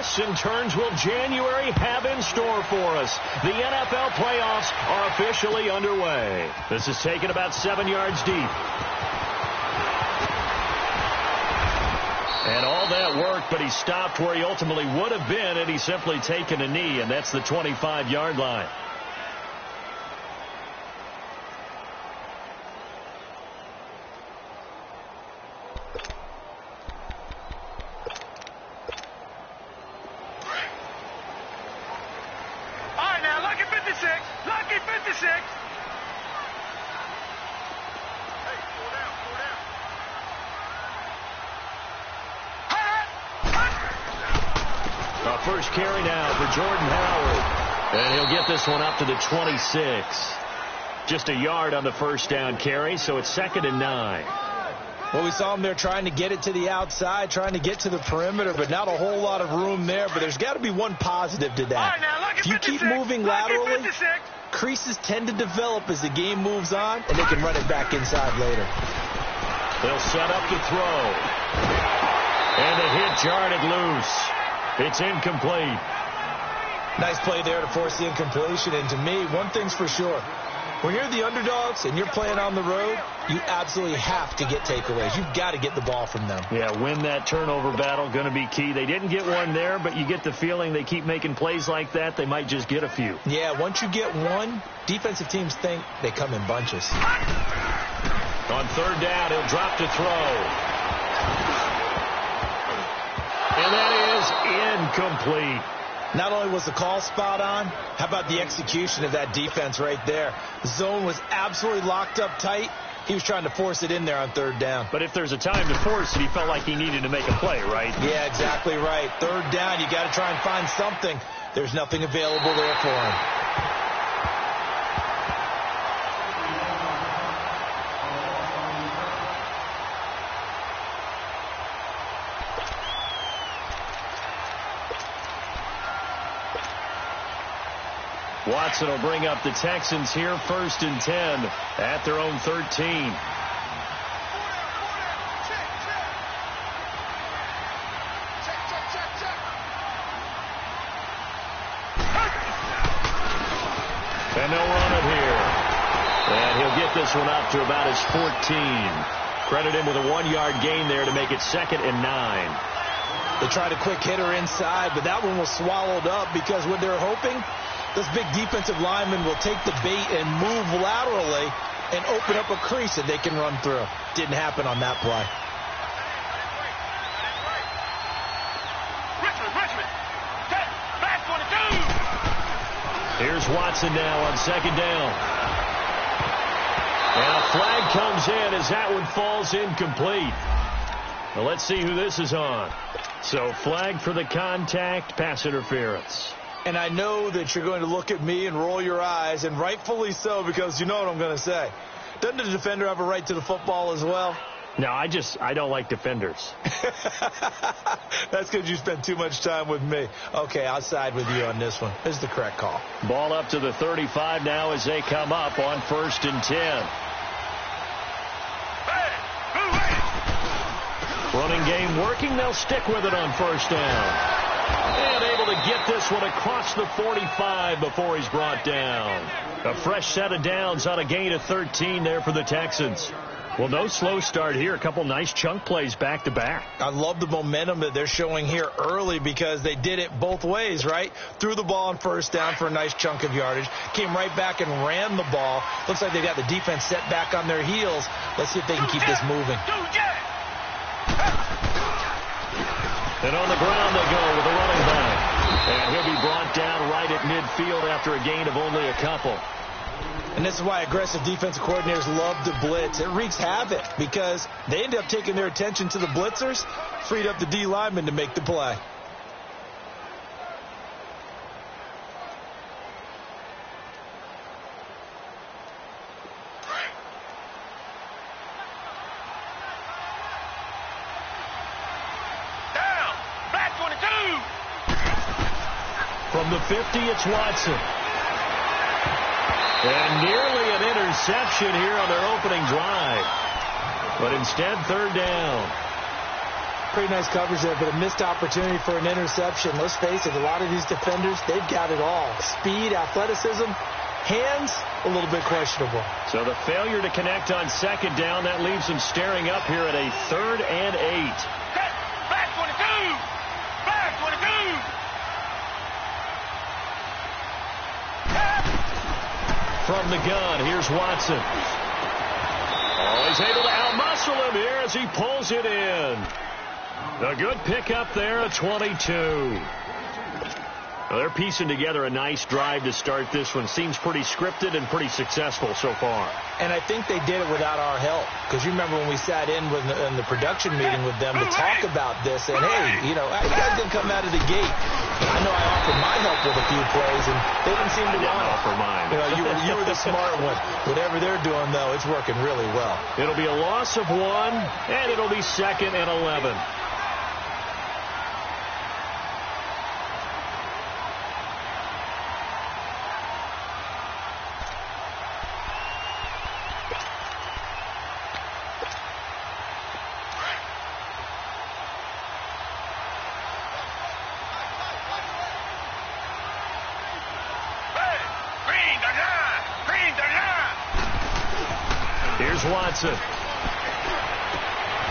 twists and turns will January have in store for us? The NFL playoffs are officially underway. This is taken about 7 yards deep. And all that work, but he stopped where he ultimately would have been had he simply taken a knee, and that's the 25-yard line. First carry now for Jordan Howard. And he'll get this one up to the 26. Just a yard on the first down carry, so it's 2nd and 9. Well, we saw him there trying to get it to the outside, trying to get to the perimeter, but not a whole lot of room there. But there's got to be one positive to that. If you keep moving laterally, creases tend to develop as the game moves on, and they can run it back inside later. They'll set up to throw. And the hit jarred it loose. It's incomplete. Nice play there to force the incompletion. And to me, one thing's for sure. When you're the underdogs and you're playing on the road, you absolutely have to get takeaways. You've got to get the ball from them. Yeah, win that turnover battle, going to be key. They didn't get one there, but you get the feeling they keep making plays like that, they might just get a few. Yeah, once you get one, defensive teams think they come in bunches. On 3rd down, he'll drop to throw. And that is incomplete. Not only was the call spot on, how about the execution of that defense right there? The zone was absolutely locked up tight. He was trying to force it in there on 3rd down. But if there's a time to force it, he felt like he needed to make a play, right? Yeah, exactly right. 3rd down, you got to try and find something. There's nothing available there for him. Watson will bring up the Texans here 1st and 10 at their own 13. And they'll run it here. And he'll get this one up to about his 14. Credit him with a 1-yard gain there to make it 2nd and 9. They tried a quick hitter inside, but that one was swallowed up because what they're hoping, this big defensive lineman will take the bait and move laterally and open up a crease that they can run through. Didn't happen on that play. Here's Watson now on 2nd down. And a flag comes in as that one falls incomplete. Well, let's see who this is on. So flag for the contact, pass interference. And I know that you're going to look at me and roll your eyes, and rightfully so, because you know what I'm going to say. Doesn't the defender have a right to the football as well? No, I don't like defenders. That's because you spend too much time with me. Okay, I'll side with you on this one. This is the correct call. Ball up to the 35 now as they come up on 1st and 10. Running game working. They'll stick with it on 1st down. And able to get this one across the 45 before he's brought down. A fresh set of downs on a gain of 13 there for the Texans. Well, no slow start here. A couple nice chunk plays back-to-back. I love the momentum that they're showing here early because they did it both ways, right? Threw the ball on 1st down for a nice chunk of yardage. Came right back and ran the ball. Looks like they got the defense set back on their heels. Let's see if they can keep this moving. And on the ground they go with a running back. And he'll be brought down right at midfield after a gain of only a couple. And this is why aggressive defensive coordinators love to blitz. It wreaks havoc because they end up taking their attention to the blitzers, freed up the D lineman to make the play. From the 50, it's Watson. And nearly an interception here on their opening drive. But instead, 3rd down. Pretty nice coverage there, but a missed opportunity for an interception. Let's face it, a lot of these defenders, they've got it all. Speed, athleticism, hands, a little bit questionable. So the failure to connect on second down, that leaves them staring up here at a 3rd and 8. Back 22! Back 22! From the gun, here's Watson. Oh, he's able to outmuscle him here as he pulls it in. A good pickup there at 22. Well, they're piecing together a nice drive to start this one. Seems pretty scripted and pretty successful so far. And I think they did it without our help. Because you remember when we sat in the production meeting with them to talk about this. And, hey, you know, you guys didn't come out of the gate. I know I offered my help with a few plays, and they didn't seem to want to offer mine. You were the smart one. Whatever they're doing, though, it's working really well. It'll be a loss of 1, and it'll be 2nd and 11. Here's Watson.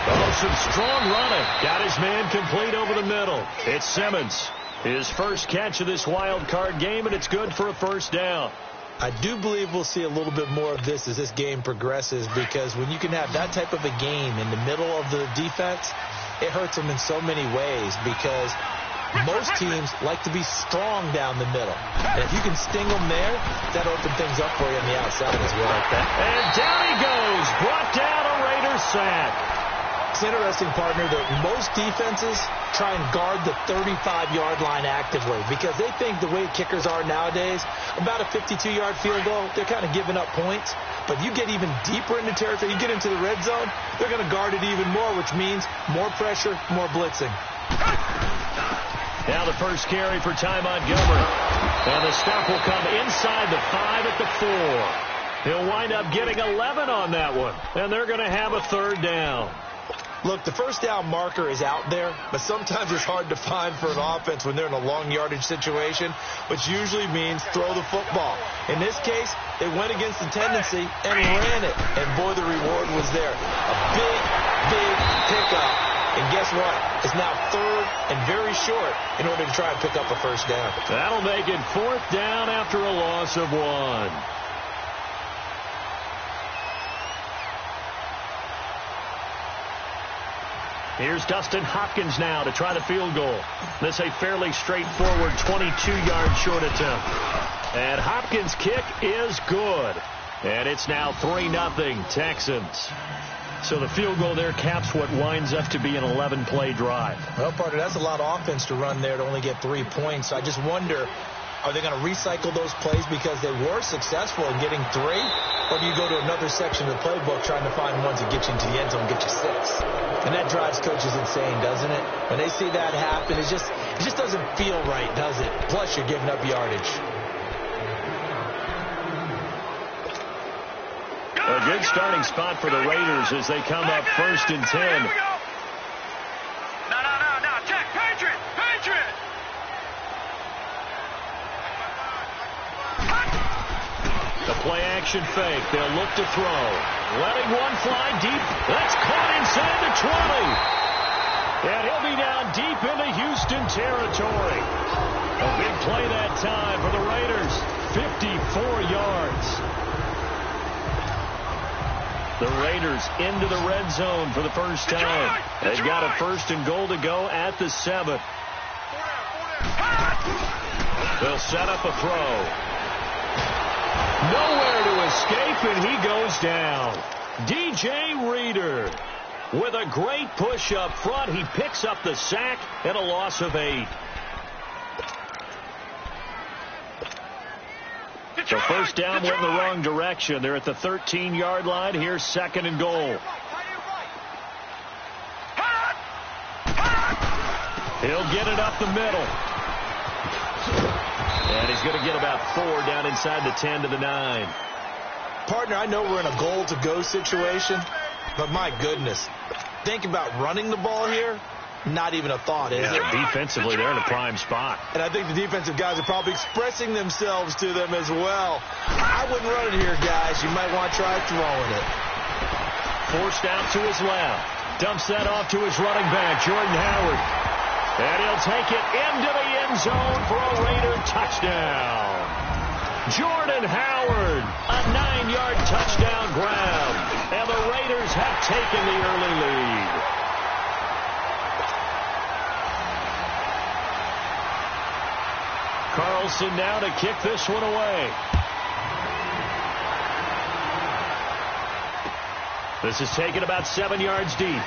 Oh, some strong running. Got his man complete over the middle. It's Simmons. His first catch of this wild card game, and it's good for a first down. I do believe we'll see a little bit more of this as this game progresses, because when you can have that type of a game in the middle of the defense, it hurts them in so many ways, because most teams like to be strong down the middle. And if you can sting them there, that opens things up for you on the outside as well. And down he goes. Brought down a Raiders sack. It's interesting, partner, that most defenses try and guard the 35-yard line actively, because they think the way kickers are nowadays, about a 52-yard field goal, they're kind of giving up points. But you get even deeper into territory, you get into the red zone, they're going to guard it even more, which means more pressure, more blitzing. Now the first carry for Ty Montgomery. And the stop will come inside the 5 at the 4. He'll wind up getting 11 on that one. And they're going to have a 3rd down. Look, the first down marker is out there, but sometimes it's hard to find for an offense when they're in a long yardage situation, which usually means throw the football. In this case, they went against the tendency and ran it. And boy, the reward was there. A big, big pickup. And guess what? It's now 3rd and very short in order to try and pick up a first down. That'll make it 4th down after a loss of 1. Here's Dustin Hopkins now to try the field goal. This a fairly straightforward 22-yard short attempt. And Hopkins' kick is good. And it's now 3-0 Texans. So the field goal there caps what winds up to be an 11-play drive. Well, partner, that's a lot of offense to run there to only get 3 points. I just wonder, are they going to recycle those plays because they were successful in getting 3? Or do you go to another section of the playbook trying to find ones that get you into the end zone and get you 6? And that drives coaches insane, doesn't it? When they see that happen, it just doesn't feel right, does it? Plus, you're giving up yardage. A good starting spot for the Raiders as they come up 1st and 10. No, check, Patriot. The play-action fake. They'll look to throw. Letting one fly deep. That's caught inside the 20. And he'll be down deep into Houston territory. A big play that time for the Raiders. 54 yards. The Raiders into the red zone for the first time. They've got a 1st and goal to go at the 7. They'll set up a throw. Nowhere to escape, and he goes down. DJ Reader with a great push up front. He picks up the sack and a loss of 8. The first down went in the wrong direction. They're at the 13-yard line. Here's 2nd and goal. He'll get it up the middle. And he's going to get about 4 down inside the 10 to the 9. Partner, I know we're in a goal-to-go situation, but my goodness, think about running the ball here. not even a thought, is it? Defensively, they're in a prime spot. And I think the defensive guys are probably expressing themselves to them as well. I wouldn't run it here, guys. You might want to try throwing it. Forced out to his left. Dumps that off to his running back, Jordan Howard. And he'll take it into the end zone for a Raider touchdown. Jordan Howard, a 9-yard touchdown grab. And the Raiders have taken the early lead. Carlson now to kick this one away. This is taken about 7 yards deep.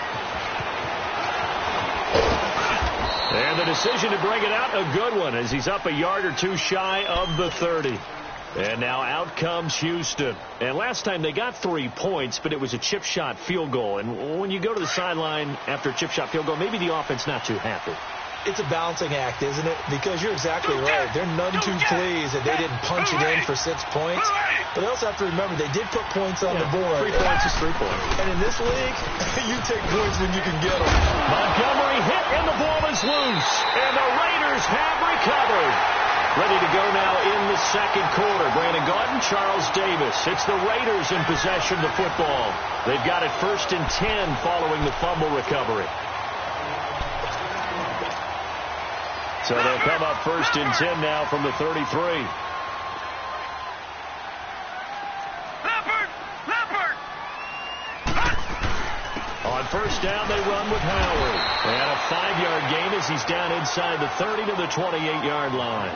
And the decision to bring it out, a good one, as he's up a yard or two shy of the 30. And now out comes Houston. And last time they got 3 points, but it was a chip shot field goal. And when you go to the sideline after a chip shot field goal, maybe the offense not too happy. It's a balancing act, isn't it? Because you're exactly right. They're none too pleased that they didn't punch it in for 6 points. But they also have to remember they did put points on the board. 3 points is 3 points. And in this league, you take points when you can get them. Montgomery hit, and the ball is loose. And the Raiders have recovered. Ready to go now in the second quarter. Brandon Gaudin, Charles Davis. It's the Raiders in possession of the football. They've got it 1st and 10 following the fumble recovery. So they'll come up 1st and 10 now from the 33. Leopard! On 1st down, they run with Howard. And a 5-yard gain as he's down inside the 30 to the 28-yard line.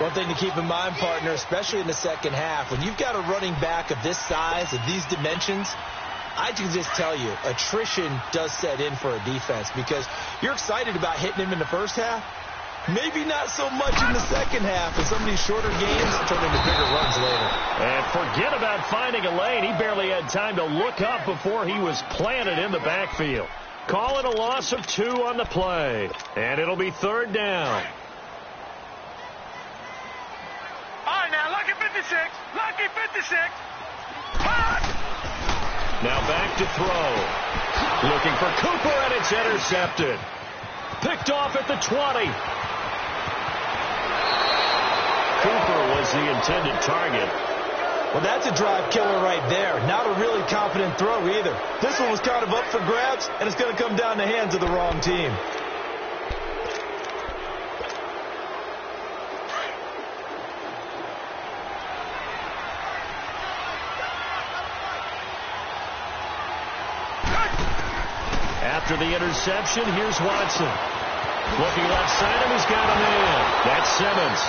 One thing to keep in mind, partner, especially in the second half, when you've got a running back of this size, of these dimensions, I can just tell you, attrition does set in for a defense because you're excited about hitting him in the first half. Maybe not so much in the second half, and some of these shorter games turn into bigger runs later. And forget about finding a lane. He barely had time to look up before he was planted in the backfield. Call it a loss of 2 on the play. And it'll be 3rd down. All right, now, lucky 56. Lucky 56. Now back to throw. Looking for Cooper, and it's intercepted. Picked off at the 20. Cooper was the intended target. Well, that's a drive killer right there. Not a really confident throw either. This one was kind of up for grabs, and it's going to come down the hands of the wrong team. After the interception, here's Watson. Looking left side, and he's got a man. That's Simmons.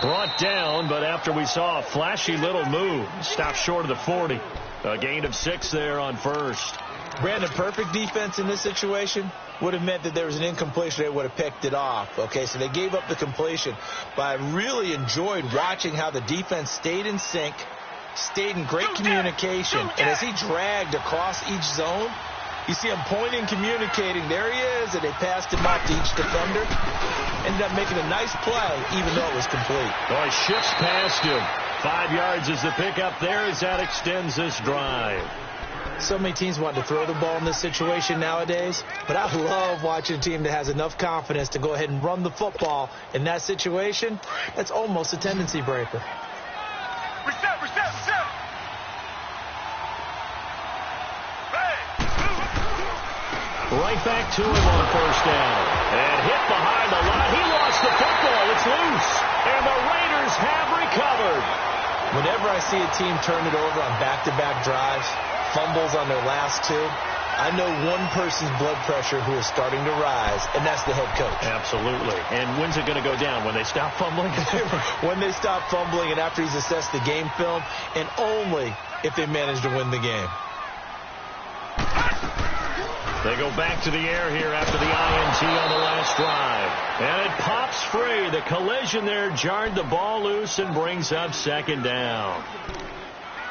Brought down, but after we saw a flashy little move, stopped short of the 40. A gain of 6 there on 1st. Brandon, perfect defense in this situation would have meant that there was an incompletion. They would have picked it off. Okay, so they gave up the completion. But I really enjoyed watching how the defense stayed in sync, stayed in great communication. And as he dragged across each zone, you see him pointing, communicating. There he is, and they passed him off to each defender. Ended up making a nice play, even though it was complete. Oh, he shifts past him. 5 yards is the pickup there as that extends this drive. So many teams want to throw the ball in this situation nowadays, but I love watching a team that has enough confidence to go ahead and run the football. In that situation, that's almost a tendency breaker. Reset. Right back to him on 1st down. And hit behind the line. He lost the football. It's loose. And the Raiders have recovered. Whenever I see a team turn it over on back-to-back drives, fumbles on their last 2, I know one person's blood pressure who is starting to rise, and that's the head coach. Absolutely. And when's it going to go down? When they stop fumbling? When they stop fumbling and after he's assessed the game film, and only if they manage to win the game. They go back to the air here after the INT on the last drive. And it pops free. The collision there jarred the ball loose and brings up 2nd down.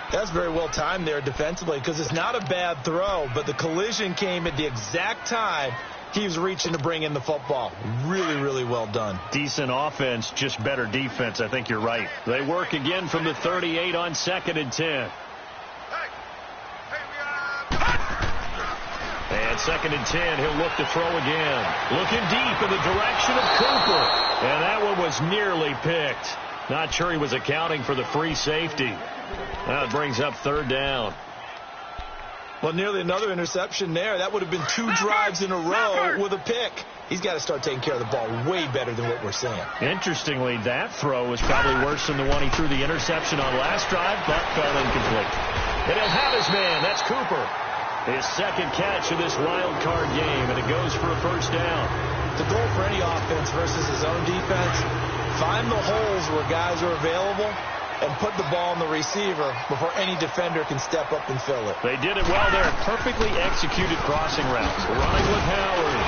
That's very well timed there defensively because it's not a bad throw, but the collision came at the exact time he was reaching to bring in the football. Really, really well done. Decent offense, just better defense. I think you're right. They work again from the 38 on 2nd and 10. And 2nd and 10. He'll look to throw again. Looking deep in the direction of Cooper. And that one was nearly picked. Not sure he was accounting for the free safety. That brings up 3rd down. Well, nearly another interception there. That would have been 2 drives in a row with a pick. He's got to start taking care of the ball way better than what we're seeing. Interestingly, that throw was probably worse than the one he threw the interception on last drive, but fell incomplete. And he'll have his man. That's Cooper. His 2nd catch of this wild card game, and it goes for a 1st down. The goal for any offense versus his own defense, find the holes where guys are available and put the ball in the receiver before any defender can step up and fill it. They did it well there. Perfectly executed crossing routes. Running with Howard.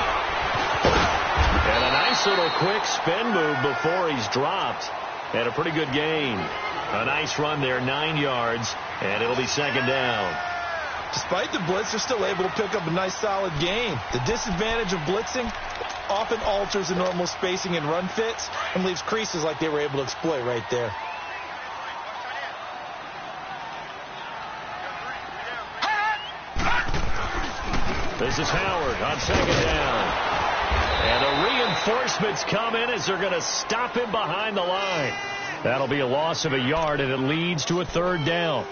And a nice little quick spin move before he's dropped. And a pretty good gain. A nice run there, 9 yards, and it'll be 2nd down. Despite the blitz, they're still able to pick up a nice solid gain. The disadvantage of blitzing often alters the normal spacing and run fits and leaves creases like they were able to exploit right there. This is Howard on 2nd down. And the reinforcements come in as they're going to stop him behind the line. That'll be a loss of a yard, and it leads to a 3rd down.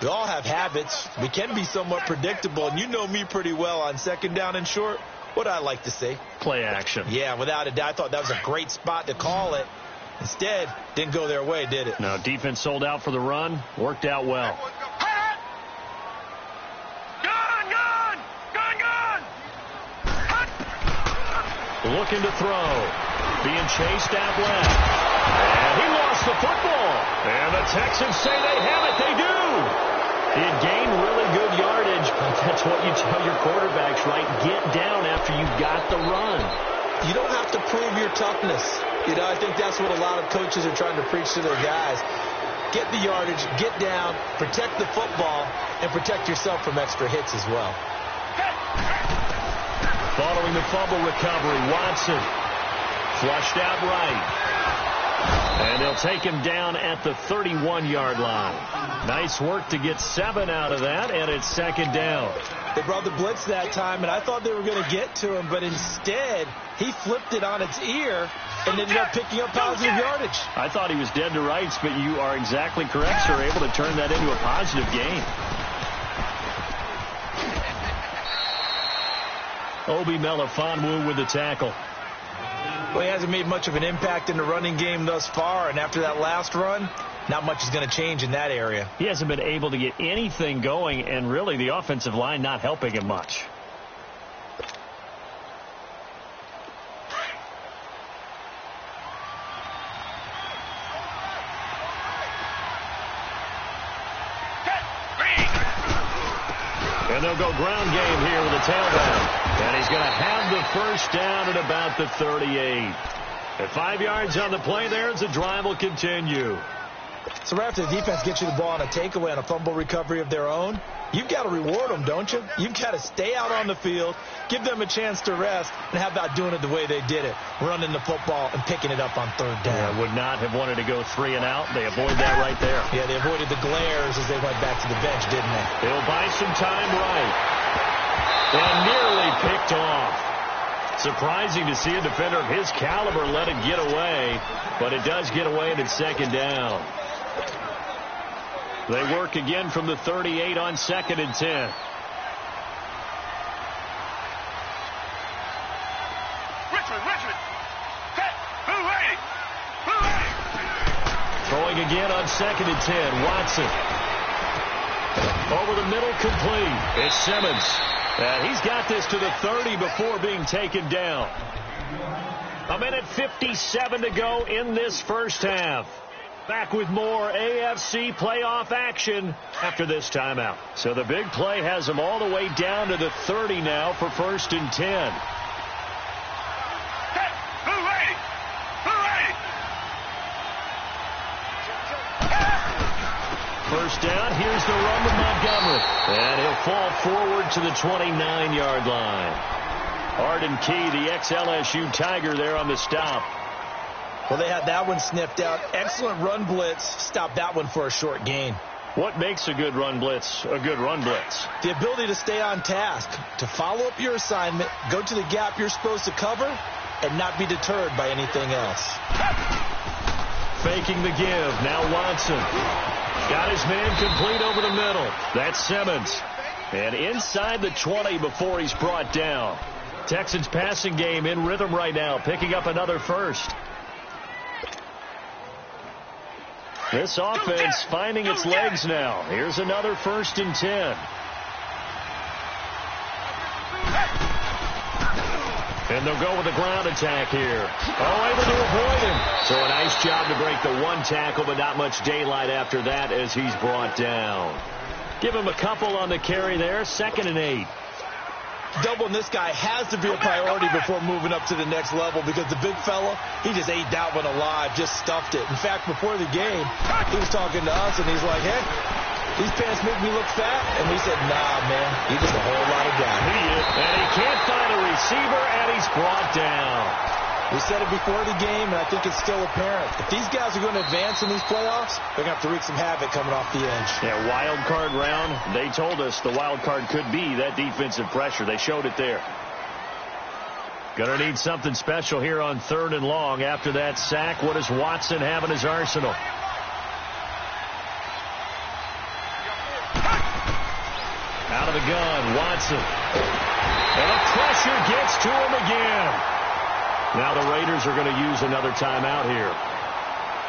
We all have habits. We can be somewhat predictable, and you know me pretty well on 2nd down and short. What I like to say? Play action. Yeah, without a doubt. I thought that was a great spot to call it. Instead, didn't go their way, did it? No, defense sold out for the run. Worked out well. Looking to throw. Being chased out left. And he lost the football. And the Texans say they have it. They do. It gained really good yardage, but that's what you tell your quarterbacks, right? Get down after you've got the run. You don't have to prove your toughness. You know, I think that's what a lot of coaches are trying to preach to their guys. Get the yardage, get down, protect the football, and protect yourself from extra hits as well. Following the fumble recovery, Watson flushed out right. And they'll take him down at the 31-yard line. Nice work to get 7 out of that, and it's 2nd down. They brought the blitz that time, and I thought they were going to get to him, but instead he flipped it on its ear and ended up picking up positive yardage. I thought he was dead to rights, but you are exactly correct, sir. Able to turn that into a positive gain. Obi Melifonwu with the tackle. Well, he hasn't made much of an impact in the running game thus far, and after that last run, not much is going to change in that area. He hasn't been able to get anything going, and really the offensive line not helping him much. And they'll go ground game here with a tailback. And he's going to have the 1st down at about the 38. At 5 yards on the play there as the drive will continue. So right after the defense gets you the ball on a takeaway on a fumble recovery of their own, you've got to reward them, don't you? You've got to stay out on the field, give them a chance to rest, and how about doing it the way they did it, running the football and picking it up on 3rd down. Yeah, would not have wanted to go 3 and out. They avoid that right there. Yeah, they avoided the glares as they went back to the bench, didn't they? They'll buy some time right. And nearly picked off. Surprising to see a defender of his caliber let it get away, but it does get away and it's 2nd down. They work again from the 38 on 2nd and 10. Richard. Set. Who ready? Throwing again on 2nd and 10. Watson. Over the middle, complete. It's Simmons. And he's got this to the 30 before being taken down. 1:57 to go in this 1st half. Back with more AFC playoff action after this timeout. So the big play has them all the way down to the 30 now for 1st and 10. First down, here's the run to Montgomery. And he'll fall forward to the 29-yard line. Arden Key, the ex-LSU Tiger, there on the stop. Well, they had that one sniffed out. Excellent run blitz. Stopped that one for a short gain. What makes a good run blitz a good run blitz? The ability to stay on task, to follow up your assignment, go to the gap you're supposed to cover, and not be deterred by anything else. Faking the give. Now Watson. Got his man complete over the middle. That's Simmons. And inside the 20 before he's brought down. Texans passing game in rhythm right now, picking up another first. This offense finding its legs now. Here's another 1st and 10. And they'll go with a ground attack here. Oh, able to avoid him. So a nice job to break the one tackle, but not much daylight after that as he's brought down. Give him a couple on the carry there. 2nd and 8. Doubling this guy has to be a priority before moving up to the next level because the big fella, he just ate that one alive, just stuffed it. In fact, before the game, he was talking to us, and he's like, hey, these pants make me look fat. And we said, nah, man, he's just a whole lot of guy. He is, and he can't find a receiver, and he's brought down. We said it before the game, and I think it's still apparent. If these guys are going to advance in these playoffs, they're going to have to wreak some havoc coming off the edge. Yeah, wild card round. They told us the wild card could be that defensive pressure. They showed it there. Going to need something special here on 3rd and long. After that sack, what does Watson have in his arsenal? Out of the gun, Watson. And the pressure gets to him again. Now the Raiders are going to use another timeout here,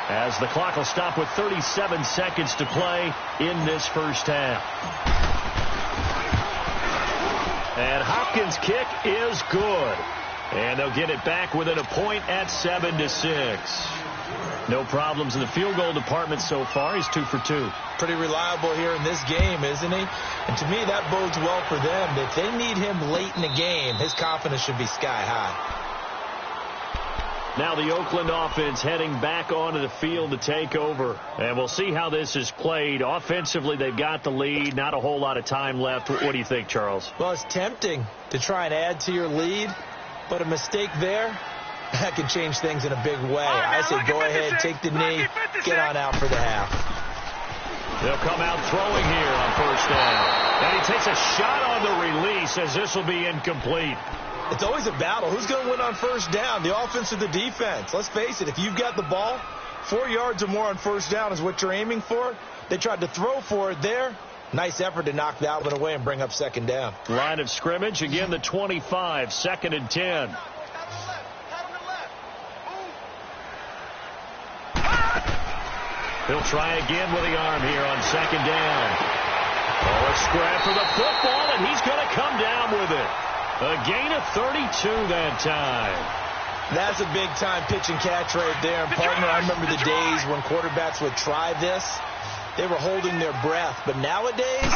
as the clock will stop with 37 seconds to play in this first half. And Hopkins' kick is good. And they'll get it back within a point at 7-6. No problems in the field goal department so far. He's 2 for 2. Pretty reliable here in this game, isn't he? And to me, that bodes well for them. If they need him late in the game, his confidence should be sky high. Now the Oakland offense heading back onto the field to take over. And we'll see how this is played. Offensively, they've got the lead. Not a whole lot of time left. What do you think, Charles? Well, it's tempting to try and add to your lead. But a mistake there, that can change things in a big way. I say go ahead, take the knee, get on out for the half. They'll come out throwing here on 1st down. And he takes a shot on the release as this will be incomplete. It's always a battle. Who's going to win on 1st down, the offense or the defense? Let's face it, if you've got the ball, 4 yards or more on 1st down is what you're aiming for. They tried to throw for it there. Nice effort to knock that one away and bring up 2nd down. Line of scrimmage, again the 25, 2nd and 10. He'll try again with the arm here on 2nd down. Oh, a scrap for the football, and he's going to come down with it. A gain of 32 that time. That's a big-time pitch and catch right there. And partner, I remember the days when quarterbacks would try this. They were holding their breath. But nowadays,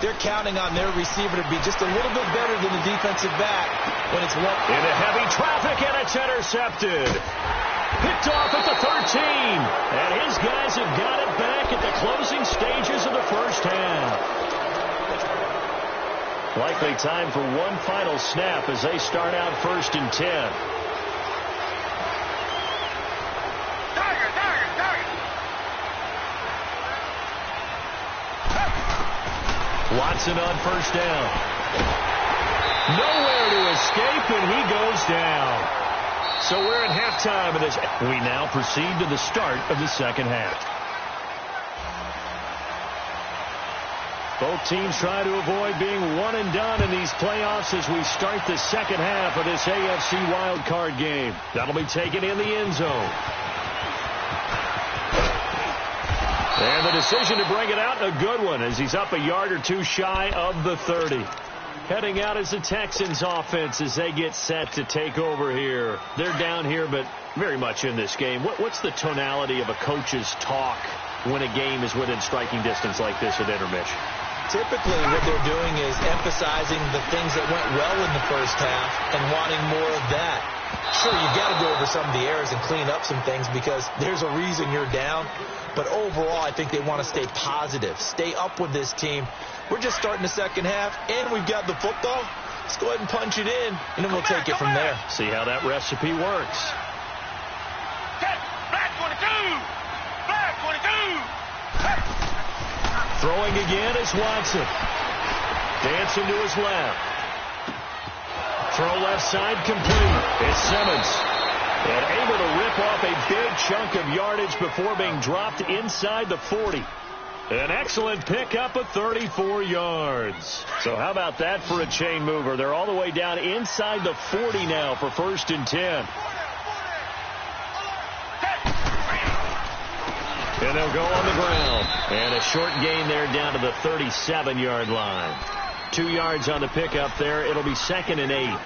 they're counting on their receiver to be just a little bit better than the defensive back when it's one. Into heavy traffic, and it's intercepted. Picked off at the 13. And his guys have got it back at the closing stages of the first half. Likely time for one final snap as they start out 1st and 10. Watson on 1st down. Nowhere to escape, and he goes down. So we're at halftime of this. We now proceed to the start of the 2nd half. Both teams try to avoid being one and done in these playoffs as we start the 2nd half of this AFC wildcard game. That'll be taken in the end zone. And the decision to bring it out, a good one, as he's up a yard or two shy of the 30. Heading out is the Texans offense as they get set to take over here. They're down here, but very much in this game. What's the tonality of a coach's talk when a game is within striking distance like this at intermission? Typically, what they're doing is emphasizing the things that went well in the first half and wanting more of that. Sure, you've got to go over some of the errors and clean up some things because there's a reason you're down. But overall, I think they want to stay positive, stay up with this team. We're just starting the 2nd half, and we've got the football. Let's go ahead and punch it in, and then we'll take it from there. See how that recipe works. Black 22! Black 22! Throwing again is Watson. Dancing to his left. Throw left side complete. It's Simmons. And able to rip off a big chunk of yardage before being dropped inside the 40. An excellent pickup of 34 yards. So how about that for a chain mover? They're all the way down inside the 40 now for 1st and 10. And they'll go on the ground. And a short gain there down to the 37-yard line. 2 yards on the pickup there. It'll be 2nd and 8.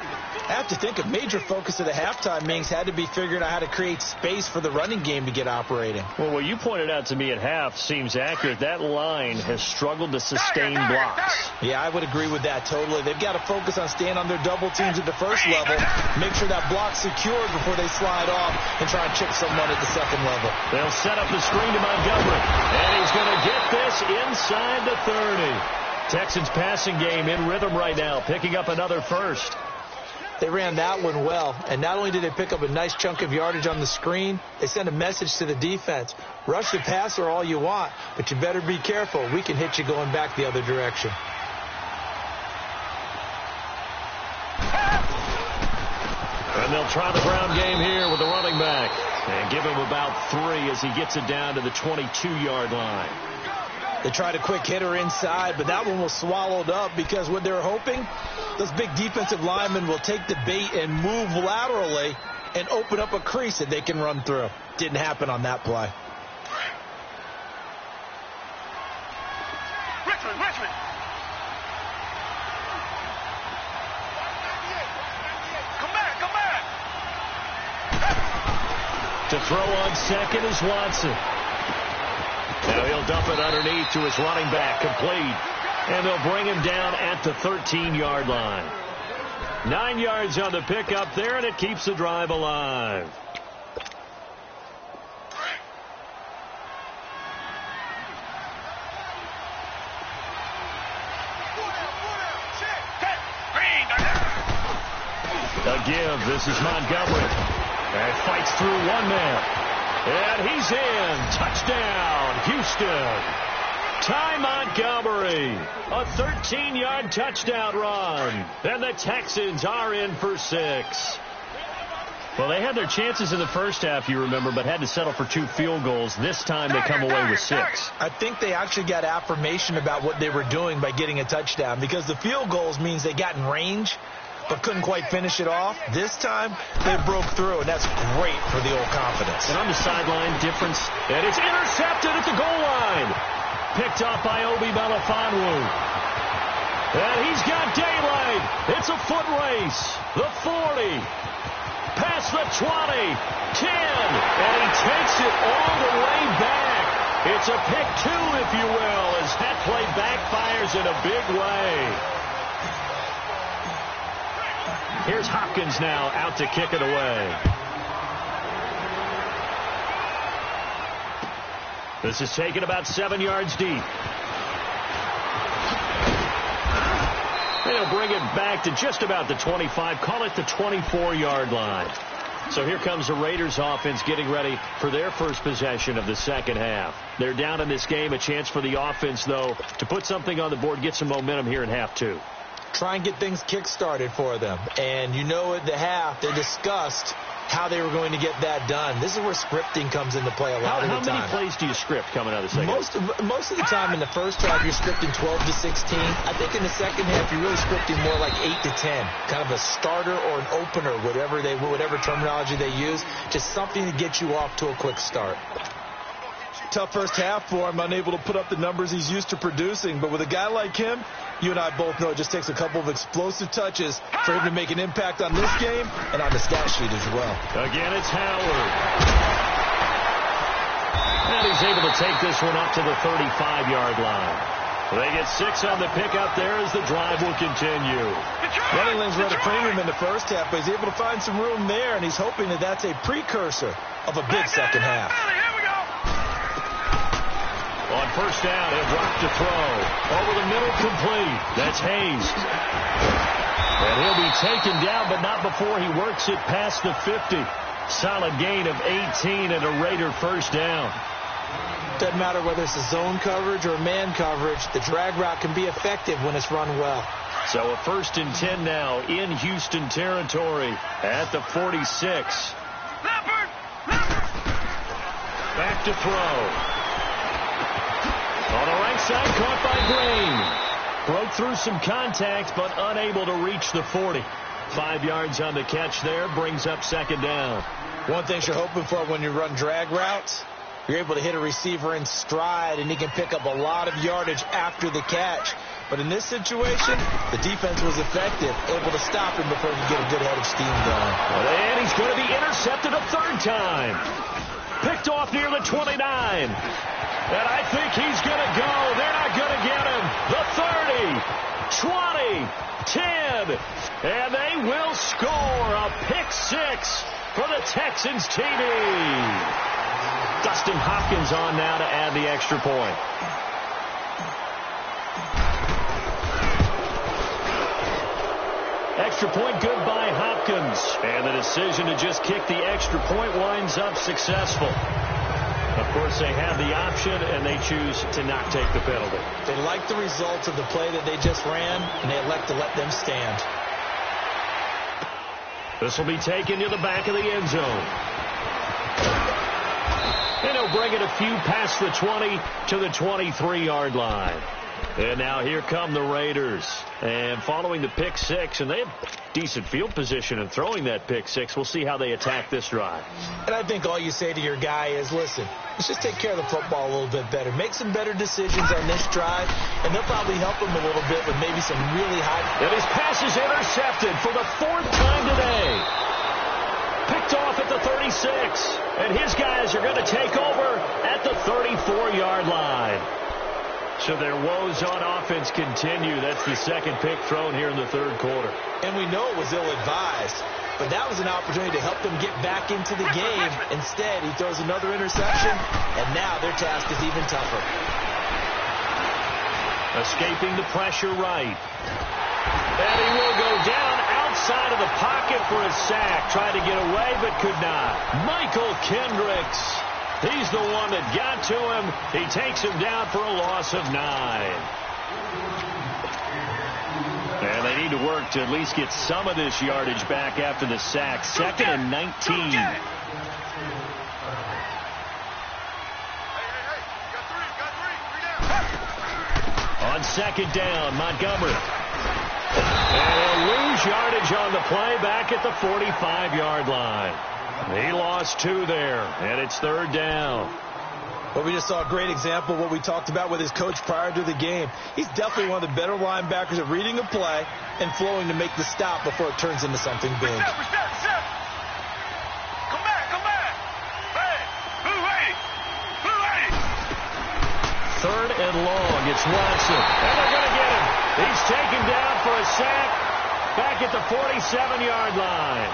I have to think a major focus of the halftime meetings had to be figuring out how to create space for the running game to get operating. Well, what you pointed out to me at half seems accurate. That line has struggled to sustain blocks. Yeah, I would agree with that totally. They've got to focus on staying on their double teams at the first level, make sure that block's secured before they slide off and try and chip someone at the second level. They'll set up the screen to Montgomery, and he's going to get this inside the 30. Texans passing game in rhythm right now, picking up another first. They ran that one well, and not only did they pick up a nice chunk of yardage on the screen, they sent a message to the defense. Rush the passer all you want, but you better be careful. We can hit you going back the other direction. And they'll try the ground game here with the running back. And give him about 3 as he gets it down to the 22-yard line. They tried a quick hitter inside, but that one was swallowed up because what they were hoping, those big defensive linemen will take the bait and move laterally and open up a crease that they can run through. Didn't happen on that play. Richmond. Come back. To throw on second is Watson. Now he'll dump it underneath to his running back, complete. And they'll bring him down at the 13-yard line. 9 yards on the pickup there, and it keeps the drive alive. A give. This is Montgomery. And fights through one man. And he's in. Touchdown, Houston. Ty Montgomery. A 13-yard touchdown run. And the Texans are in for 6. Well, they had their chances in the first half, you remember, but had to settle for 2 field goals. This time they come away with 6. I think they actually got affirmation about what they were doing by getting a touchdown, because the field goals means they got in range but couldn't quite finish it off. This time, they broke through, and that's great for the old confidence. And on the sideline, difference, and it's intercepted at the goal line. Picked up by Obi Melifonwu. And he's got daylight. It's a foot race. The 40. Past the 20. 10. And he takes it all the way back. It's a pick 2, if you will, as that play backfires in a big way. Here's Hopkins now out to kick it away. This is taken about 7 yards deep. They'll bring it back to just about the 25, call it the 24-yard line. So here comes the Raiders offense getting ready for their first possession of the second half. They're down in this game, a chance for the offense, though, to put something on the board, get some momentum here in half 2. Try and get things kick-started for them. And you know at the half, they discussed how they were going to get that done. This is where scripting comes into play a lot of the time. How many plays do you script coming out of the second half? Most of the time in the first half, you're scripting 12 to 16. I think in the second half, you're really scripting more like 8 to 10. Kind of a starter or an opener, whatever terminology they use. Just something to get you off to a quick start. Tough first half for him, unable to put up the numbers he's used to producing. But with a guy like him, you and I both know it just takes a couple of explosive touches for him to make an impact on this game and on the stat sheet as well. Again, it's Howard. And he's able to take this one up to the 35-yard line. They get 6 on the pickup there as the drive will continue. Running lanes were at a premium in the first half, but he's able to find some room there, and he's hoping that that's a precursor of a big second half. On first down, he'll drop to throw. Over the middle, complete. That's Hayes. And he'll be taken down, but not before he works it past the 50. Solid gain of 18 and a Raider first down. Doesn't matter whether it's a zone coverage or man coverage, the drag route can be effective when it's run well. So a 1st and 10 now in Houston territory at the 46. Back to throw. On the right side, caught by Green. Broke through some contact, but unable to reach the 40. 5 yards on the catch there, brings up 2nd down. One thing you're hoping for when you run drag routes, you're able to hit a receiver in stride, and he can pick up a lot of yardage after the catch. But in this situation, the defense was effective, able to stop him before he could get a good head of steam going. And he's going to be intercepted a 3rd time. Picked off near the 29. And I think he's going to go. They're not going to get him. The 30, 20, 10. And they will score a pick-6 for the Texans TV. Dustin Hopkins on now to add the extra point. Extra point good by Hopkins. And the decision to just kick the extra point winds up successful. Of course, they have the option, and they choose to not take the penalty. They like the results of the play that they just ran, and they elect to let them stand. This will be taken to the back of the end zone. And he'll bring it a few past the 20 to the 23-yard line. And now here come the Raiders. And following the pick-6, and they have decent field position in throwing that pick-6. We'll see how they attack this drive. And I think all you say to your guy is, listen, let's just take care of the football a little bit better. Make some better decisions on this drive, and they'll probably help him a little bit with maybe some really high. And his pass is intercepted for the 4th time today. Picked off at the 36. And his guys are going to take over at the 34-yard line. So their woes on offense continue. That's the 2nd pick thrown here in the 3rd quarter. And we know it was ill-advised, but that was an opportunity to help them get back into the game. Instead, he throws another interception, and now their task is even tougher. Escaping the pressure right. And he will go down outside of the pocket for a sack. Tried to get away, but could not. Michael Kendricks. He's the one that got to him. He takes him down for a loss of 9. And they need to work to at least get some of this yardage back after the sack. 2nd and 19. On 2nd down, Montgomery. And he'll lose yardage on the play back at the 45-yard line. He lost 2 there, and it's 3rd down. But we just saw a great example of what we talked about with his coach prior to the game. He's definitely one of the better linebackers at reading a play and flowing to make the stop before it turns into something big. Reset. Come back. Hey, blue lady. 3rd and long. It's Watson. And they're going to get him. He's taken down for a sack back at the 47-yard line.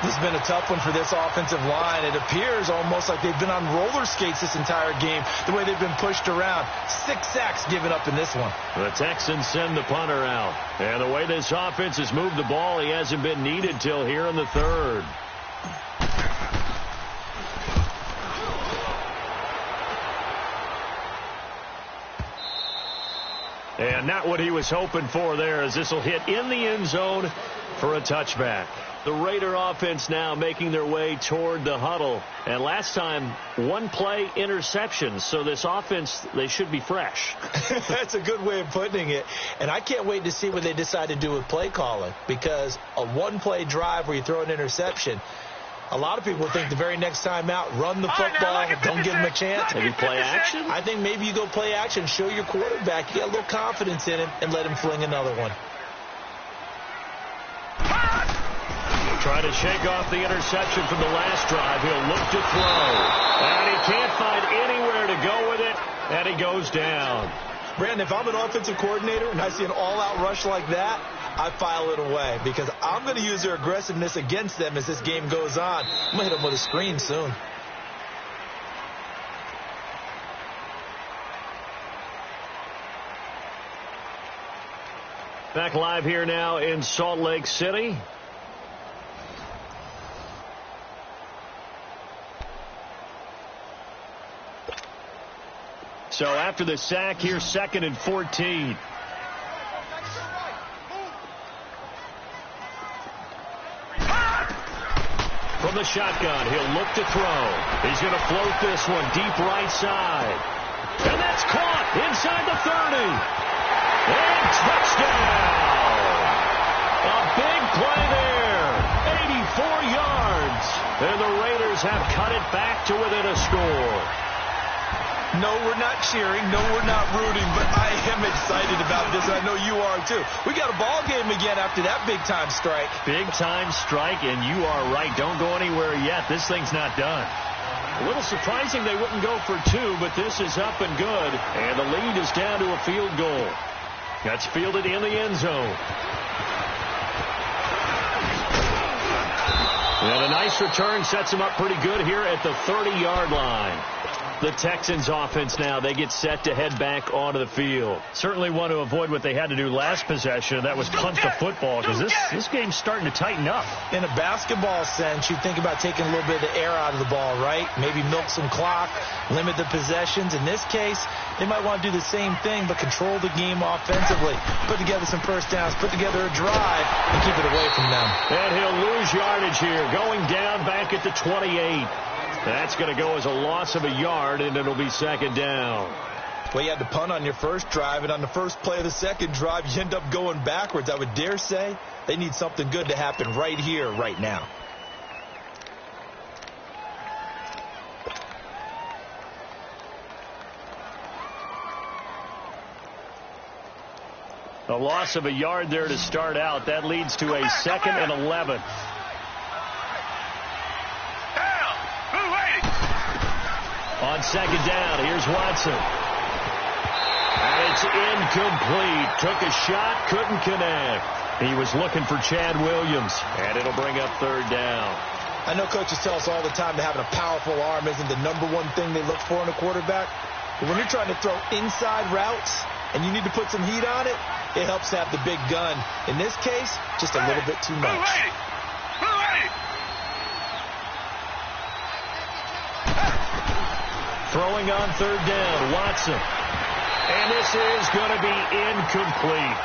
This has been a tough one for this offensive line. It appears almost like they've been on roller skates this entire game, the way they've been pushed around. 6 sacks given up in this one. The Texans send the punter out. And the way this offense has moved the ball, he hasn't been needed till here in the 3rd. And not what he was hoping for there, as this will hit in the end zone for a touchback. The Raider offense now making their way toward the huddle. And last time, 1-play interception. So this offense, they should be fresh. That's a good way of putting it. And I can't wait to see what they decide to do with play calling. Because a 1-play drive where you throw an interception, a lot of people think the very next time out, run the football, don't give him a chance. Maybe play action? I think maybe you go play action, show your quarterback, you got a little confidence in him, and let him fling another one. Trying to shake off the interception from the last drive. He'll look to throw. And he can't find anywhere to go with it. And he goes down. Brandon, if I'm an offensive coordinator and I see an all-out rush like that, I file it away. Because I'm going to use their aggressiveness against them as this game goes on. I'm going to hit them with a screen soon. Back live here now in Salt Lake City. So after the sack, here's 2nd and 14. From the shotgun, he'll look to throw. He's going to float this one deep right side. And that's caught inside the 30. And touchdown. A big play there. 84 yards. And the Raiders have cut it back to within a score. No, we're not cheering. No, we're not rooting. But I am excited about this. I know you are, too. We got a ball game again after that big-time strike. Big-time strike, and you are right. Don't go anywhere yet. This thing's not done. A little surprising they wouldn't go for 2, but this is up and good. And the lead is down to a field goal. That's fielded in the end zone. And a nice return sets him up pretty good here at the 30-yard line. The Texans offense now, they get set to head back onto the field. Certainly want to avoid what they had to do last possession, and that was punt the football, because this game's starting to tighten up. In a basketball sense, you think about taking a little bit of the air out of the ball, right? Maybe milk some clock, limit the possessions. In this case, they might want to do the same thing, but control the game offensively. Put together some first downs, put together a drive, and keep it away from them. And he'll lose yardage here, going down back at the 28. That's going to go as a loss of a yard, and it'll be 2nd down. Well, you had to punt on your first drive, and on the first play of the second drive, you end up going backwards. I would dare say they need something good to happen right here, right now. A loss of a yard there to start out. That leads to a 2nd and 11. On 2nd down, here's Watson. And it's incomplete. Took a shot, couldn't connect. He was looking for Chad Williams, and it'll bring up 3rd down. I know coaches tell us all the time that having a powerful arm isn't the #1 thing they look for in a quarterback. But when you're trying to throw inside routes and you need to put some heat on it, it helps to have the big gun. In this case, just a little bit too much. Throwing on 3rd down, Watson. And this is going to be incomplete.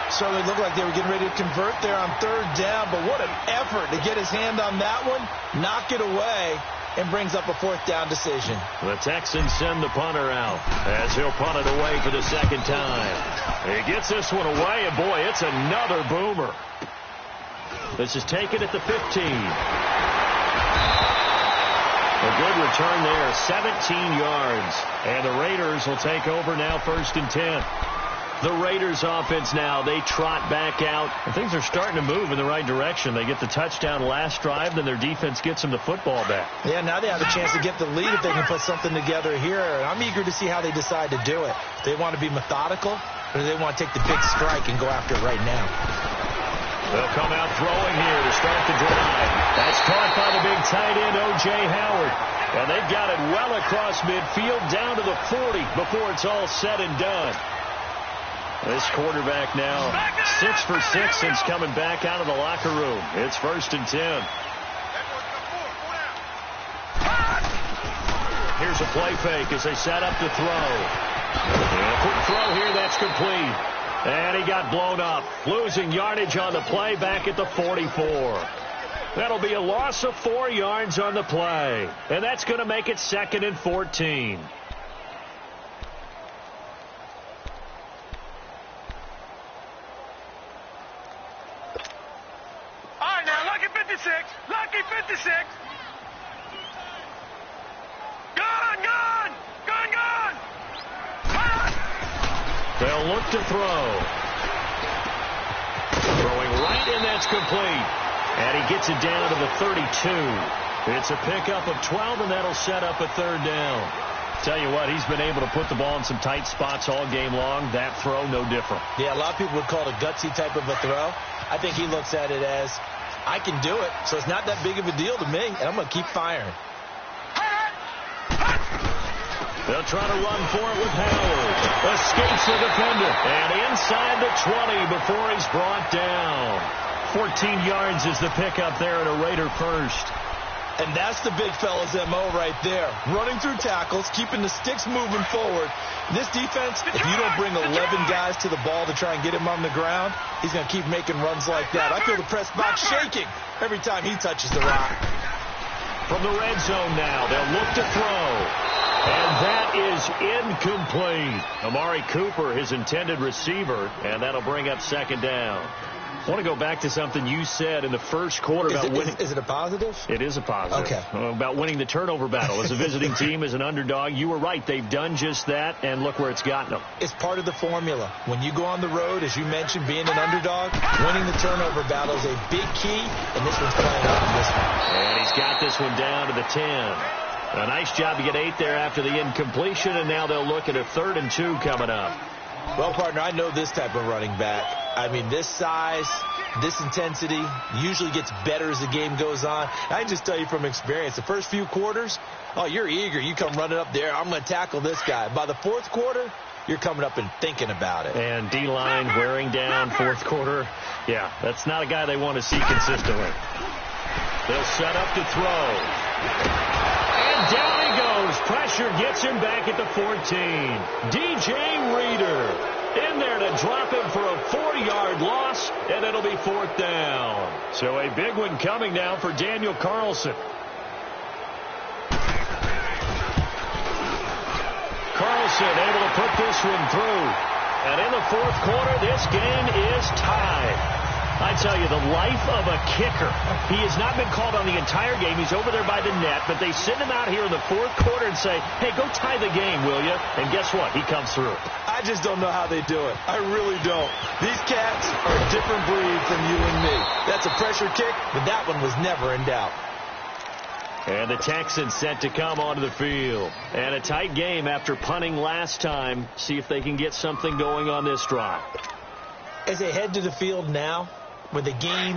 So they looked like they were getting ready to convert there on 3rd down, but what an effort to get his hand on that one, knock it away, and brings up a 4th down decision. The Texans send the punter out as he'll punt it away for the 2nd time. He gets this one away, and boy, it's another boomer. This is taken at the 15. A good return there, 17 yards. And the Raiders will take over now 1st and 10. The Raiders offense now, they trot back out. And things are starting to move in the right direction. They get the touchdown last drive, then their defense gets them the football back. Yeah, now they have a chance to get the lead if they can put something together here. And I'm eager to see how they decide to do it. Do they want to be methodical, or do they want to take the big strike and go after it right now? They'll come out throwing here to start the drive. That's caught by the big tight end, O.J. Howard. And they've got it well across midfield down to the 40 before it's all said and done. This quarterback now 6 for 6 since coming back out of the locker room. It's 1st and 10. Here's a play fake as they set up to throw. And a quick throw here, that's complete. And he got blown up, losing yardage on the play back at the 44. That'll be a loss of 4 yards on the play. And that's going to make it 2nd and 14. All right, now, lucky 56. Lucky 56. Gone. They'll look to throw. Throwing right, and that's complete. And he gets it down to the 32. It's a pickup of 12, and that'll set up a 3rd down. Tell you what, he's been able to put the ball in some tight spots all game long. That throw, no different. Yeah, a lot of people would call it a gutsy type of a throw. I think he looks at it as, I can do it, so it's not that big of a deal to me, and I'm going to keep firing. They'll try to run for it with Howard. Escapes the defender. And inside the 20 before he's brought down. 14 yards is the pickup there at a Raider first. And that's the big fella's MO right there. Running through tackles, keeping the sticks moving forward. This defense, if you don't bring 11 guys to the ball to try and get him on the ground, he's going to keep making runs like that. I feel the press box shaking every time he touches the rock. From the red zone now, they'll look to throw. And that is incomplete. Amari Cooper, his intended receiver, and that'll bring up second down. I want to go back to something you said in the first quarter about winning. Is it a positive? It is a positive. Okay. About winning the turnover battle. As a visiting team, as an underdog, you were right. They've done just that, and look where it's gotten them. It's part of the formula. When you go on the road, as you mentioned, being an underdog, winning the turnover battle is a big key, and this one's playing out in this one. And he's got this one down to the 10. A nice job to get 8 there after the incompletion, and now they'll look at a 3rd and 2 coming up. Well, partner, I know this type of running back. I mean, this size, this intensity usually gets better as the game goes on. I can just tell you from experience, the first few quarters, oh, you're eager. You come running up there, I'm going to tackle this guy. By the 4th quarter, you're coming up and thinking about it. And D-line wearing down 4th quarter. Yeah, that's not a guy they want to see consistently. They'll set up to throw. And down he goes. Pressure gets him back at the 14. DJ Reader in there to drop him for a 4-yard loss, and it'll be 4th down. So a big one coming now for Daniel Carlson. Carlson able to put this one through. And in the 4th quarter, this game is tied. I tell you, the life of a kicker. He has not been called on the entire game. He's over there by the net, but they send him out here in the 4th quarter and say, hey, go tie the game, will you? And guess what? He comes through. I just don't know how they do it. I really don't. These cats are a different breed from you and me. That's a pressure kick, but that one was never in doubt. And the Texans set to come onto the field. And a tight game after punting last time. See if they can get something going on this drive. As they head to the field now, with the game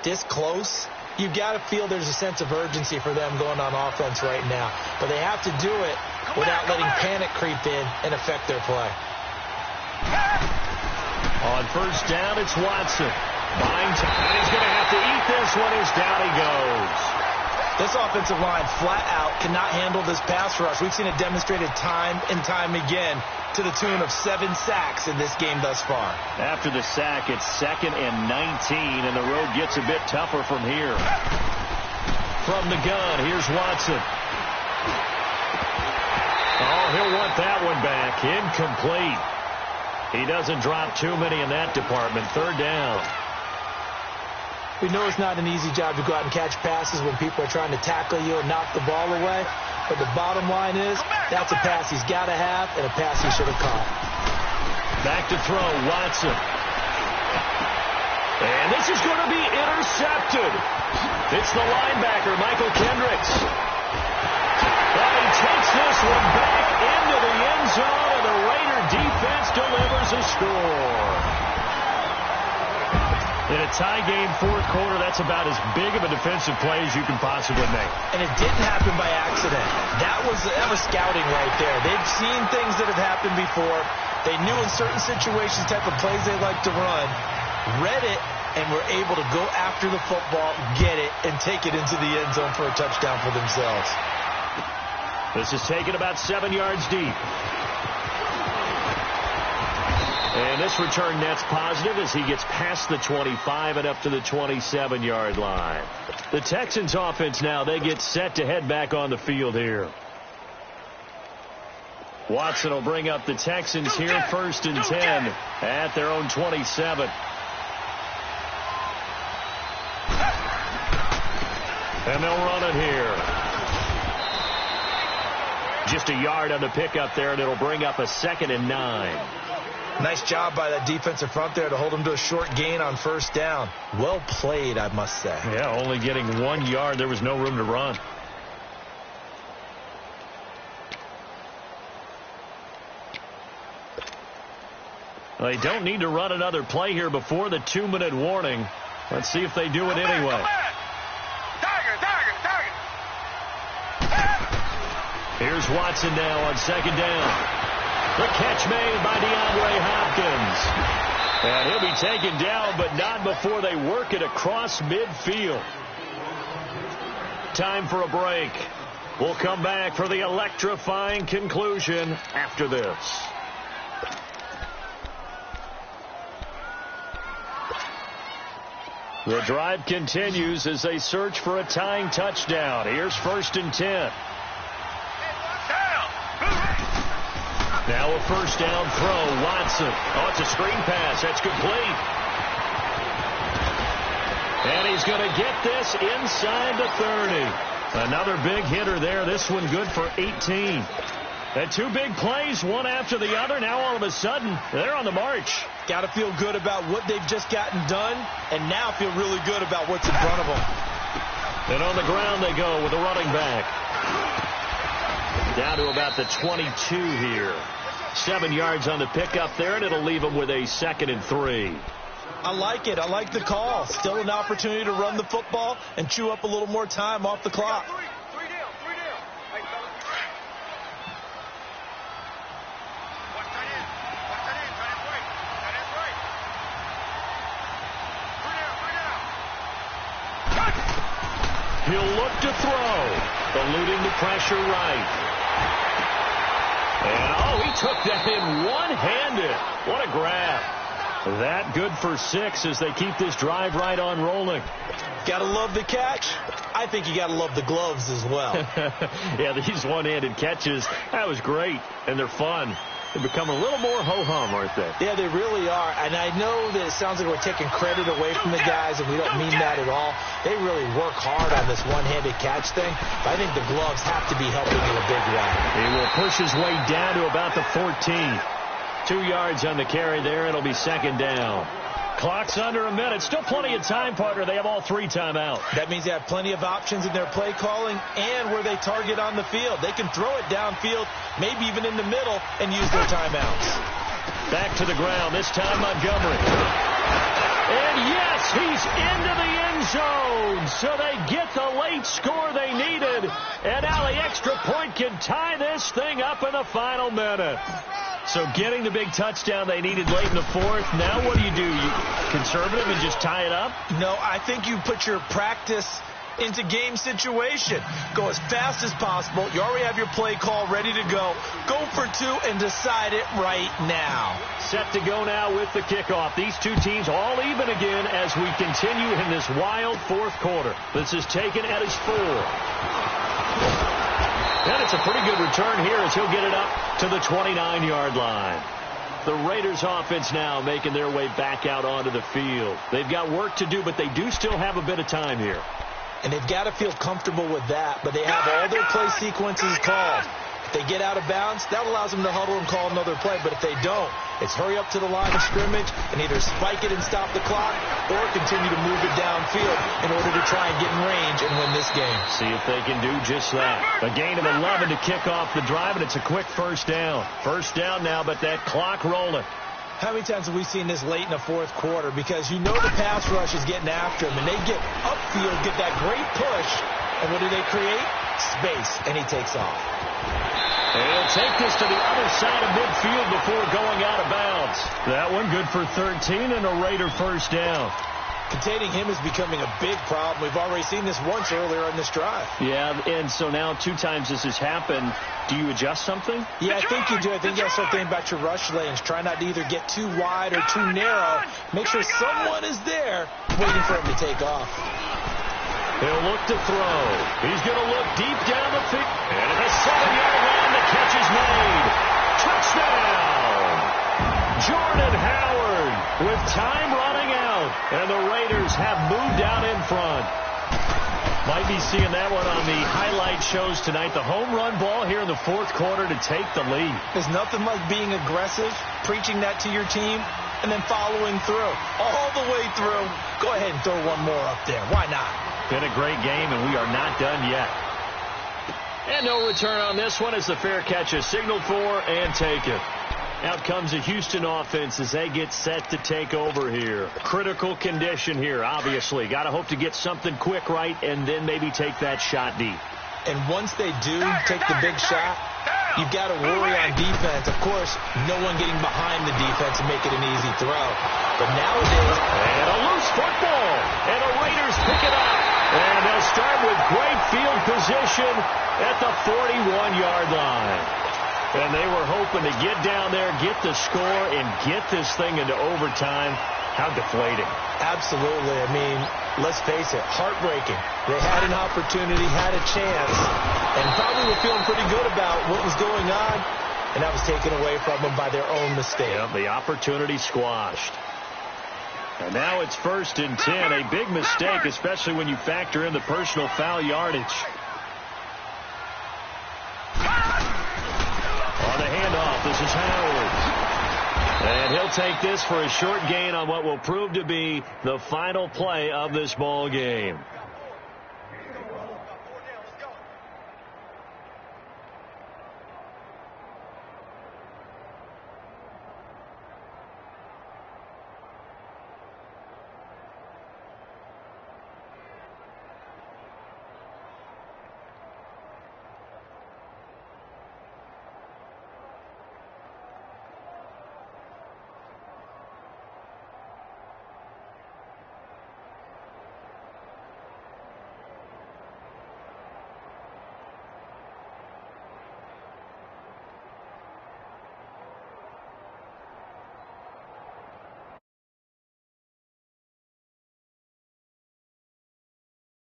this close, you've got to feel there's a sense of urgency for them going on offense right now. But they have to do it without letting panic creep in and affect their play. On 1st down, it's Watson. Buying time, and he's going to have to eat this one as down he goes. This offensive line flat out cannot handle this pass rush. We've seen it demonstrated time and time again to the tune of 7 sacks in this game thus far. After the sack, it's 2nd and 19, and the road gets a bit tougher from here. From the gun, here's Watson. Oh, he'll want that one back. Incomplete. He doesn't drop too many in that department. 3rd down. We know it's not an easy job to go out and catch passes when people are trying to tackle you and knock the ball away. But the bottom line is, that's a pass he's got to have and a pass he should have caught. Back to throw, Watson. And this is going to be intercepted. It's the linebacker, Michael Kendricks. But he takes this one back into the end zone, and the Raider defense delivers a score. In a tie game 4th quarter, that's about as big of a defensive play as you can possibly make. And it didn't happen by accident. That was scouting right there. They've seen things that have happened before. They knew in certain situations type of plays they like to run, read it, and were able to go after the football, get it, and take it into the end zone for a touchdown for themselves. This is taken about 7 yards deep. And this return net's positive as he gets past the 25 and up to the 27-yard line. The Texans offense now, they get set to head back on the field here. Watson will bring up the Texans here, 1st and 10 at their own 27. And they'll run it here. Just a yard on the pickup there, and it'll bring up a 2nd and 9. Nice job by that defensive front there to hold him to a short gain on 1st down. Well played, I must say. Yeah, only getting 1 yard. There was no room to run. They don't need to run another play here before the 2-minute warning. Let's see if they do it anyway. Here's Watson now on 2nd down. The catch made by DeAndre Hopkins. And he'll be taken down, but not before they work it across midfield. Time for a break. We'll come back for the electrifying conclusion after this. The drive continues as they search for a tying touchdown. Here's 1st and 10. Now a first down throw. Watson. Oh, it's a screen pass. That's complete. And he's going to get this inside the 30. Another big hitter there. This one good for 18. And 2 big plays, one after the other. Now all of a sudden, they're on the march. Got to feel good about what they've just gotten done, and now feel really good about what's in front of them. And on the ground they go with a running back. Down to about the 22 here. 7 yards on the pickup there, and it'll leave them with a 2nd and 3. I like it. I like the call. Still an opportunity to run the football and chew up a little more time off the clock. He'll look to throw, eluding the pressure right. And, he took that in one-handed. What a grab. That good for 6 as they keep this drive right on rolling. Gotta love the catch. I think you gotta love the gloves as well. Yeah, these one-handed catches, that was great, and they're fun. They become a little more ho-hum, aren't they? Yeah, they really are. And I know that it sounds like we're taking credit away from the guys, and we don't mean that at all. They really work hard on this one-handed catch thing. But I think the gloves have to be helping in a big way. He will push his way down to about the 14. 2 yards on the carry there. It'll be 2nd down. Clock's under a minute. Still plenty of time, partner. They have all 3 timeouts. That means they have plenty of options in their play calling and where they target on the field. They can throw it downfield, maybe even in the middle, and use their timeouts. Back to the ground, this time Montgomery. And yes, he's into the end zone. So they get the late score they needed. And now the extra point can tie this thing up in the final minute. So getting the big touchdown they needed late in the 4th. Now what do? You conservative and just tie it up? No, I think you put your practice into game situation. Go as fast as possible. You already have your play call ready to go. Go for 2 and decide it right now. Set to go now with the kickoff. These 2 teams all even again as we continue in this wild 4th quarter. This is taken at his 4. And it's a pretty good return here as he'll get it up to the 29-yard line. The Raiders offense now making their way back out onto the field. They've got work to do, but they do still have a bit of time here. And they've got to feel comfortable with that, but they have all their play sequences called. If they get out of bounds, that allows them to huddle and call another play, but if they don't, it's hurry up to the line of scrimmage and either spike it and stop the clock or continue to move it downfield in order to try and get in range and win this game. See if they can do just that. A gain of 11 to kick off the drive, and it's a quick first down. First down now, but that clock rolling. How many times have we seen this late in the 4th quarter? Because you know the pass rush is getting after him, and they get upfield, get that great push, and what do they create? Space, and he takes off. And he'll take this to the other side of midfield before going out of bounds. That one good for 13 and a Raider first down. Containing him is becoming a big problem. We've already seen this once earlier in this drive. Yeah, and so now 2 times this has happened. Do you adjust something? Yeah, I think you do. I think you have to start thinking about your rush lanes. Try not to either get too wide or too narrow. Make sure someone is there waiting for him to take off. He'll look to throw. He's going to look deep down the field. And at the 7-yard line, the catch is made. Touchdown! Jordan Howard with time running out. And the Raiders have moved out in front. Might be seeing that one on the highlight shows tonight. The home run ball here in the 4th quarter to take the lead. There's nothing like being aggressive, preaching that to your team, and then following through. All the way through. Go ahead and throw one more up there. Why not? Been a great game, and we are not done yet. And no return on this one as the fair catch is signaled for and taken. Out comes the Houston offense as they get set to take over here. Critical condition here, obviously. Got to hope to get something quick right and then maybe take that shot deep. And once they do take the big shot, you've got to worry on defense. Of course, no one getting behind the defense and make it an easy throw. But nowadays... And a loose football. And the Raiders pick it up. And they'll start with great field position at the 41-yard line. And they were hoping to get down there, get the score, and get this thing into overtime. How deflating. Absolutely. I mean, let's face it, heartbreaking. They had an opportunity, had a chance, and probably were feeling pretty good about what was going on, and that was taken away from them by their own mistake. Yep, the opportunity squashed. And now it's 1st and 10. A big mistake, especially when you factor in the personal foul yardage. On the handoff, this is Howard. And he'll take this for a short gain on what will prove to be the final play of this ball game.